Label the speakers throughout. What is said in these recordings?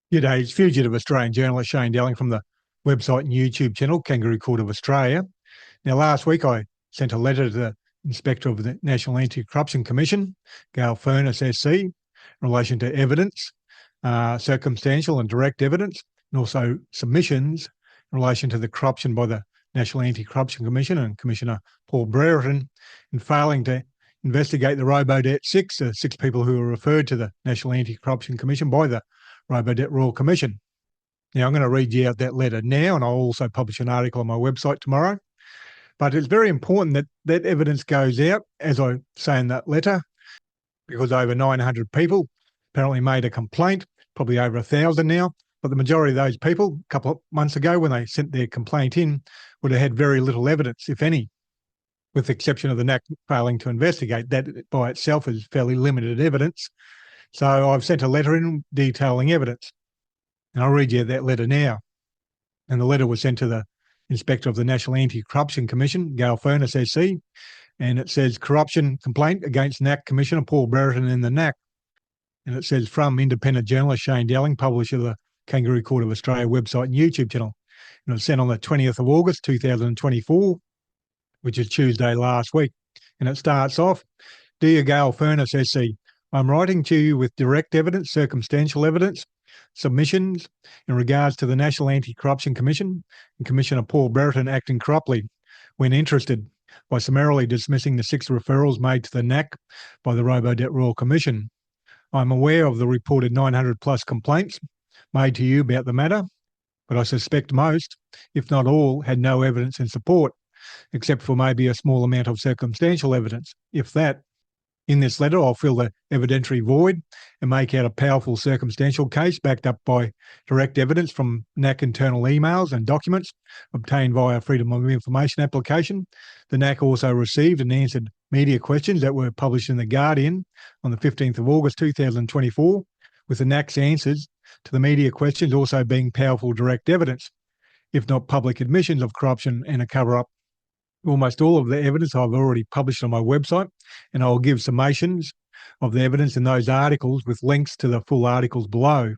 Speaker 1: G'day, it's fugitive Australian journalist Shane Dowling from the website and YouTube channel Kangaroo Court of Australia. Now, last week I sent a letter to the Inspector of the National Anti-Corruption Commission, Gail Furness SC, in relation to evidence, circumstantial and direct evidence, and also submissions in relation to the corruption by the National Anti-Corruption Commission and Commissioner Paul Brereton in failing to investigate the Robodebt 6, the 6 people who were referred to the National Anti-Corruption Commission by the Robodebt Royal Commission. Now, I'm going to read you out that letter now, and I'll also publish an article on my website tomorrow. But it's very important that that evidence goes out, as I say in that letter, because over 900 people apparently made a complaint, probably over 1,000 now. But the majority of those people, a couple of months ago when they sent their complaint in, would have had very little evidence, if any, with the exception of the NACC failing to investigate. That by itself is fairly limited evidence. So I've sent a letter in detailing evidence, and I'll read you that letter now. And the letter was sent to the Inspector of the National Anti-Corruption Commission, Gail Furness SC, and it says corruption complaint against NACC Commissioner Paul Brereton and the NACC. And it says from independent journalist Shane Dowling, publisher of the Kangaroo Court of Australia website and YouTube channel. And it was sent on the 20th of August 2024, which is Tuesday last week. And it starts off, Dear Gail Furness SC, I'm writing to you with direct evidence, circumstantial evidence, submissions in regards to the National Anti-Corruption Commission and Commissioner Paul Brereton acting corruptly when interested by summarily dismissing the 6 referrals made to the NACC by the Robodebt Royal Commission. I'm aware of the reported 900 plus complaints made to you about the matter, but I suspect most, if not all, had no evidence in support, except for maybe a small amount of circumstantial evidence, if that. In this letter, I'll fill the evidentiary void and make out a powerful circumstantial case backed up by direct evidence from NACC internal emails and documents obtained via Freedom of Information application. The NACC also received and answered media questions that were published in The Guardian on the 15th of August 2024, with the NACC's answers to the media questions also being powerful direct evidence, if not public admissions of corruption and a cover-up. Almost all of the evidence I've already published on my website, and I'll give summations of the evidence in those articles with links to the full articles below.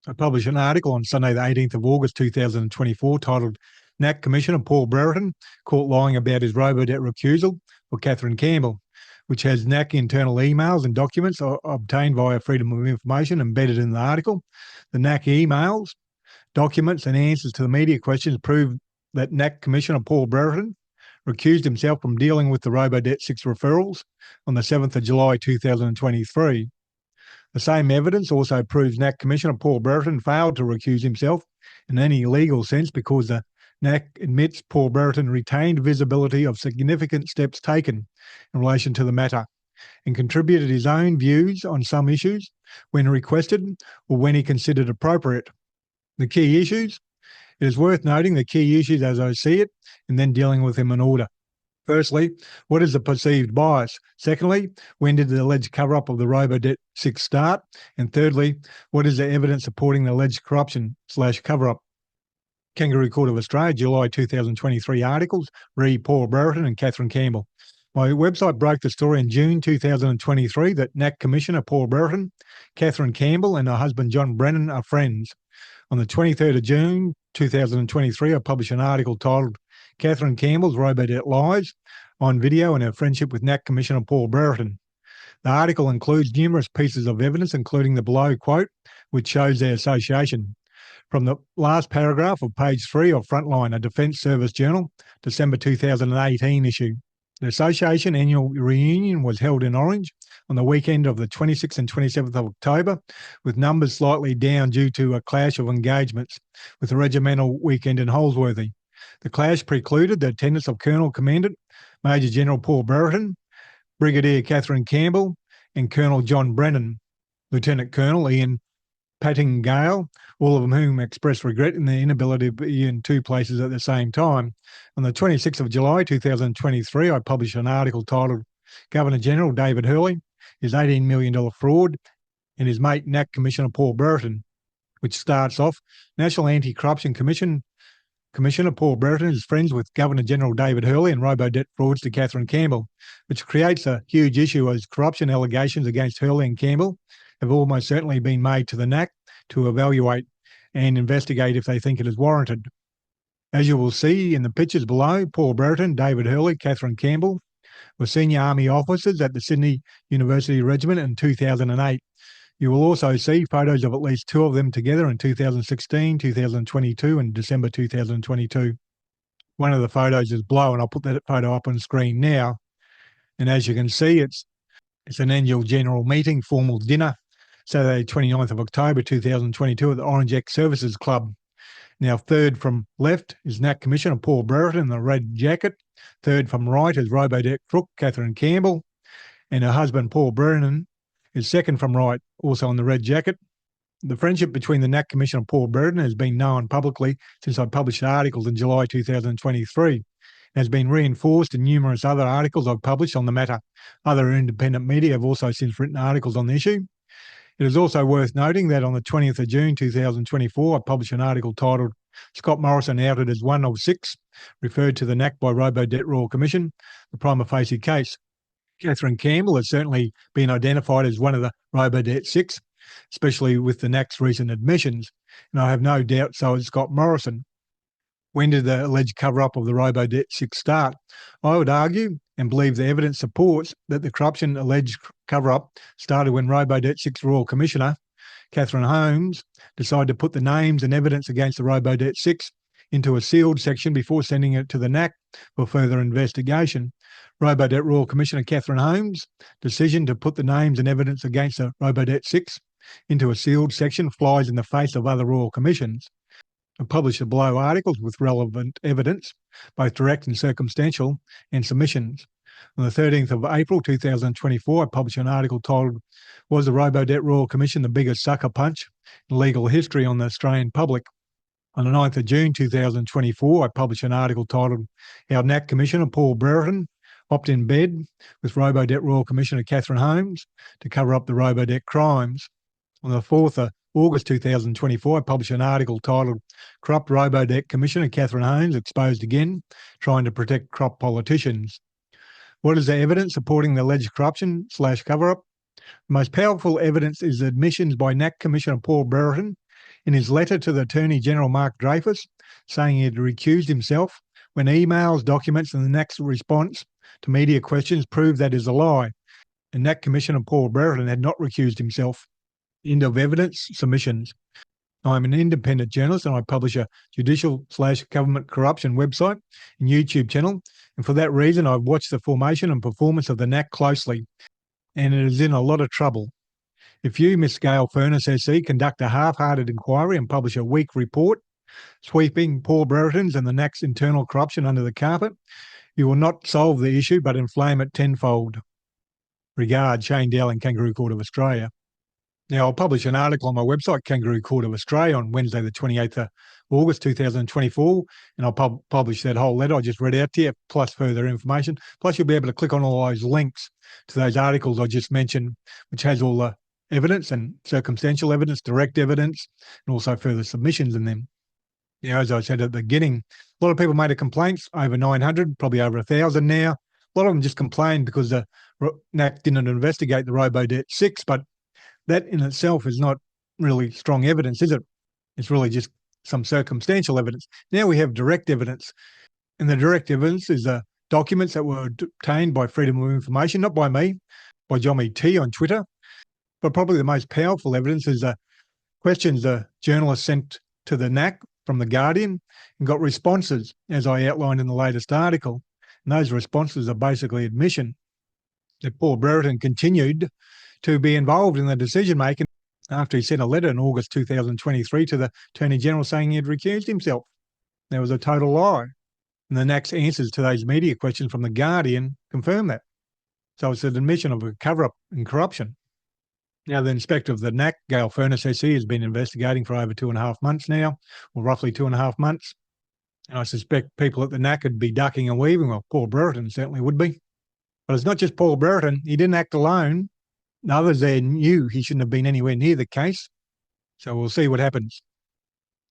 Speaker 1: I published an article on Sunday the 18th of August 2024 titled NACC Commissioner Paul Brereton caught lying about his Robodebt recusal for Catherine Campbell, which has NACC internal emails and documents obtained via Freedom of Information embedded in the article. The NACC emails, documents and answers to the media questions prove that NACC Commissioner Paul Brereton recused himself from dealing with the Robodebt 6 referrals on the 7th of July 2023. The same evidence also proves NACC Commissioner Paul Brereton failed to recuse himself in any legal sense because the NACC admits Paul Brereton retained visibility of significant steps taken in relation to the matter and contributed his own views on some issues when requested or when he considered appropriate. The key issues? It is worth noting the key issues as I see it and then dealing with them in order. Firstly, what is the perceived bias? Secondly, when did the alleged cover-up of the Robodebt 6 start? And thirdly, what is the evidence supporting the alleged corruption/cover-up? Kangaroo Court of Australia, July 2023 articles, re Paul Brereton and Catherine Campbell. My website broke the story in June 2023 that NACC Commissioner Paul Brereton, Catherine Campbell and her husband John Brennan are friends. On the 23rd of June 2023, I published an article titled Catherine Campbell's Robodebt Lies on video and her friendship with NACC Commissioner Paul Brereton. The article includes numerous pieces of evidence, including the below quote, which shows their association. From the last paragraph of page 3 of Frontline, a Defence Service Journal, December 2018 issue. The association annual reunion was held in Orange on the weekend of the 26th and 27th of October, with numbers slightly down due to a clash of engagements with the regimental weekend in Holsworthy. The clash precluded the attendance of Colonel Commandant Major General Paul Brereton, Brigadier Catherine Campbell and Colonel John Brennan, Lieutenant Colonel Ian Pattingale, all of whom expressed regret in their inability to be in 2 places at the same time. On the 26th of July 2023, I published an article titled Governor General David Hurley, his $18 million fraud, and his mate NACC Commissioner Paul Brereton, which starts off, National Anti-Corruption Commission Commissioner Paul Brereton is friends with Governor General David Hurley and Robodebt fraudster Catherine Campbell, which creates a huge issue as corruption allegations against Hurley and Campbell have almost certainly been made to the NACC to evaluate and investigate if they think it is warranted. As you will see in the pictures below, Paul Brereton, David Hurley, Catherine Campbell were senior Army officers at the Sydney University Regiment in 2008. You will also see photos of at least two of them together in 2016, 2022 and December 2022. One of the photos is below, and I'll put that photo up on the screen now. And as you can see, it's an annual general meeting, formal dinner, Saturday 29th of October 2022 at the Orange X Services Club. Now, third from left is NACC Commissioner Paul Brereton in the red jacket. Third from right is Robodebt crook Catherine Campbell. And her husband, Paul Brereton, is second from right, also in the red jacket. The friendship between the NACC Commissioner and Paul Brereton has been known publicly since I published articles in July 2023. It has been reinforced in numerous other articles I've published on the matter. Other independent media have also since written articles on the issue. It is also worth noting that on the 20th of June 2024, I published an article titled Scott Morrison Outed as One of Six, referred to the NACC by Robodebt Royal Commission, the prima facie case. Catherine Campbell has certainly been identified as one of the Robodebt Six, especially with the NACC's recent admissions, and I have no doubt so has Scott Morrison. When did the alleged cover-up of the Robodebt Six start? I would argue and believe the evidence supports that the corruption alleged cover-up started when Robodebt Six Royal Commissioner Catherine Holmes decided to put the names and evidence against the Robodebt Six into a sealed section before sending it to the NACC for further investigation. Robodebt Royal Commissioner Catherine Holmes' decision to put the names and evidence against the Robodebt Six into a sealed section flies in the face of other Royal Commissions. I published the below articles with relevant evidence, both direct and circumstantial, and submissions. On the 13th of April 2024, I published an article titled, Was the Robodebt Royal Commission the biggest sucker punch in legal history on the Australian public? On the 9th of June 2024, I published an article titled, How NACC Commissioner Paul Brereton hopped in bed with Robodebt Royal Commissioner Catherine Holmes to cover up the Robodebt crimes. On the 4th of August 2024, I published an article titled Corrupt Robodebt Commissioner Catherine Holmes Exposed Again, Trying to Protect Corrupt Politicians. What is the evidence supporting the alleged corruption / cover-up? The most powerful evidence is admissions by NACC Commissioner Paul Brereton in his letter to the Attorney General Mark Dreyfus, saying he had recused himself when emails, documents and the NACC's response to media questions proved that is a lie, and NACC Commissioner Paul Brereton had not recused himself. End of evidence submissions. I'm an independent journalist and I publish a judicial / government corruption website and YouTube channel, and for that reason I've watched the formation and performance of the NACC closely, and it is in a lot of trouble. If you, Miss Gail Furness SC, conduct a half-hearted inquiry and publish a weak report sweeping Paul Brereton's and the NACC's internal corruption under the carpet, you will not solve the issue but inflame it tenfold. Regard, Shane Dowling, Kangaroo Court of Australia. Now, I'll publish an article on my website, Kangaroo Court of Australia, on Wednesday the 28th of August 2024, and I'll publish that whole letter I just read out to you, plus further information. Plus, you'll be able to click on all those links to those articles I just mentioned, which has all the evidence and circumstantial evidence, direct evidence, and also further submissions in them. You know, as I said at the beginning, a lot of people made a complaints, over 900, probably over 1,000 now. A lot of them just complained because the NACC didn't investigate the Robodebt 6, but that in itself is not really strong evidence, is it? It's really just some circumstantial evidence. Now we have direct evidence, and the direct evidence is the documents that were obtained by Freedom of Information, not by me, by Johnny T on Twitter. But probably the most powerful evidence is the questions the journalist sent to the NACC from The Guardian and got responses, as I outlined in the latest article. And those responses are basically admission that Paul Brereton continued to be involved in the decision-making after he sent a letter in August 2023 to the Attorney General saying he had recused himself. That was a total lie. And the NACC's answers to those media questions from The Guardian confirm that. So it's an admission of a cover-up and corruption. Now, the inspector of the NACC, Gail Furness SC, has been investigating for over 2.5 months now, or roughly 2.5 months. And I suspect people at the NACC would be ducking and weaving. Well, Paul Brereton certainly would be. But it's not just Paul Brereton. He didn't act alone. Others there knew he shouldn't have been anywhere near the case. So we'll see what happens.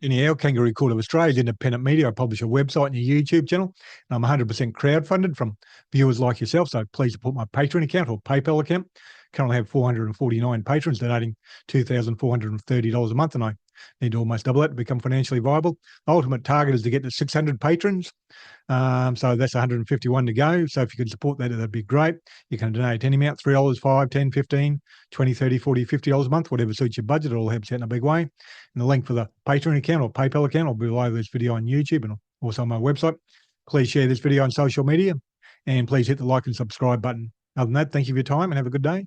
Speaker 1: Anyhow, Kangaroo Court of Australia is independent media. I publish a website and a YouTube channel. And I'm 100% crowdfunded from viewers like yourself. So please support my Patreon account or PayPal account. Currently have 449 patrons donating $2,430 a month, and I need to almost double that to become financially viable. The ultimate target is to get to 600 patrons. So that's 151 to go. So if you could support that, that'd be great. You can donate any amount, $3, $5, $10, $15, $20, $30, $40, $50 a month, whatever suits your budget. It all helps out in a big way. And the link for the Patreon account or PayPal account will be below this video on YouTube and also on my website. Please share this video on social media and please hit the like and subscribe button. Other than that, thank you for your time and have a good day.